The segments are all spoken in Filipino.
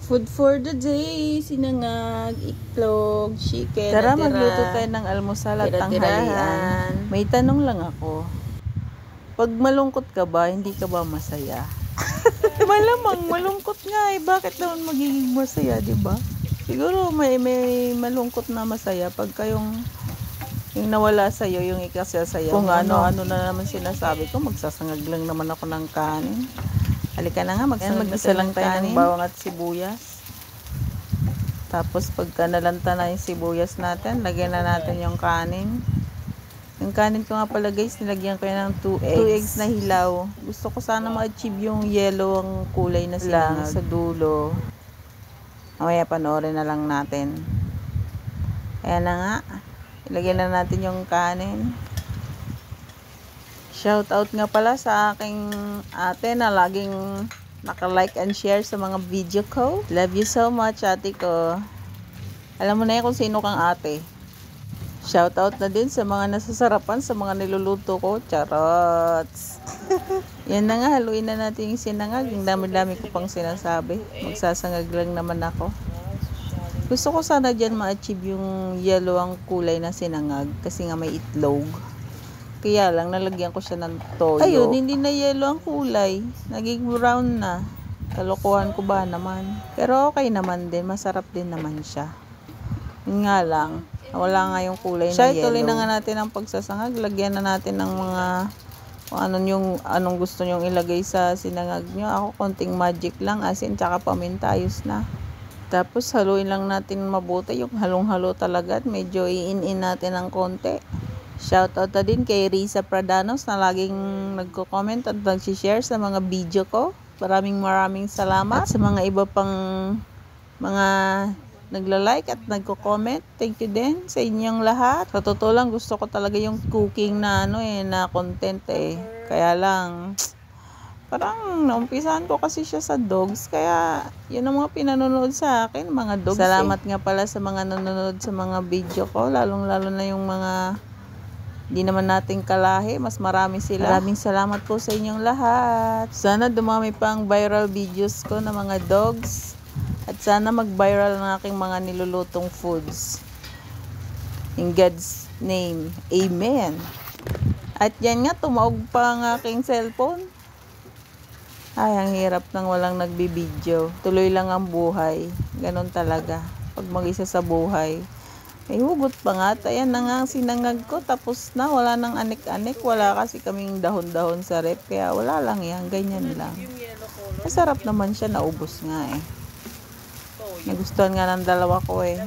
Food for the day, sinangag, itlog, chicken, Tara, magluto tayo ng almusal at tanghalian. May tanong lang ako. Pag malungkot ka ba, hindi ka ba masaya? Malamang malungkot nga eh. Bakit naman magiging masaya, di ba? Siguro may malungkot na masaya pagka yung nawala sa'yo, yung ikasasaya. Kung ano-ano na naman sinasabi ko, magsasangag lang naman ako ng kanin. Halika na nga, mag-isa lang tayo ng bawang at sibuyas. Tapos pagka nalanta na yung sibuyas natin, lagyan na natin yung kanin. Yung kanin ko nga pala guys, nilagyan ko yan ng 2 eggs. 2 eggs na hilaw. Gusto ko sana ma-achieve yung yellow ang kulay na sinangag sa dulo. Mamaya panoorin na lang natin. Ayan na nga. Ilagyan na natin yung kanin. Shout out nga pala sa aking ate na laging naka-like and share sa mga video ko. Love you so much, ate ko. Alam mo na yan kung sino kang ate. Shout out na din sa mga nasasarapan sa mga niluluto ko. Charots! Yan na nga, haluin na natin yung sinangag. Yung dami-dami ko pang sinasabi. Magsasangag lang naman ako. Gusto ko sana dyan ma-achieve yung yellow ang kulay na sinangag. Kasi nga may itlog. Kaya lang, nalagyan ko siya ng toyo. Ayun, hindi na yellow ang kulay. Naging brown na. Kalokohan ko ba naman? Pero okay naman din. Masarap din naman siya. Yun nga lang. Wala nga yung kulay na yellow. Tuloy na nga natin ang pagsasangag. Lagyan na natin ng mga kung anong gusto nyong ilagay sa sinangag nyo. Ako, konting magic lang. Asin, tsaka paminta. Ayos na. Tapos, haluin lang natin mabuti. Yung halong-halo talaga. At medyo i-in natin ng konti. Shoutout na din kay Risa Pradanos na laging nagko-comment at nag-share sa mga video ko. Maraming salamat. At sa mga iba pang mga nagla-like at nagko-comment. Thank you din sa inyong lahat. Sa totoo lang, gusto ko talaga yung cooking na na content eh. Kaya lang, parang naumpisahan ko kasi siya sa dogs. Kaya, yun ang mga pinanonood sa akin, mga dogs. Salamat nga pala sa mga nanonood sa mga video ko. Lalong-lalo na yung mga di naman nating kalahi, mas marami sila. Maraming salamat po sa inyong lahat. Sana dumami pa ang viral videos ko ng mga dogs. At sana mag-viral ng aking mga nilulutong foods. In God's name, Amen. At yan nga, tumaog pa ang aking cellphone. Ay, ang hirap nang walang nagbibideo. Tuloy lang ang buhay. Ganon talaga. Pag mag-isa sa buhay. May hugot pa nga. Ayan na nga ang sinangag ko. Tapos na. Wala nang anik-anik. Wala kasi kaming dahon-dahon sa rep. Kaya wala lang yan. Ganyan lang. Masarap naman siya. Naubos nga eh. Nagustuhan nga ng dalawa ko eh.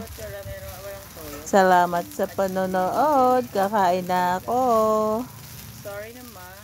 Salamat sa panonood. Kakain na ako. Sorry naman.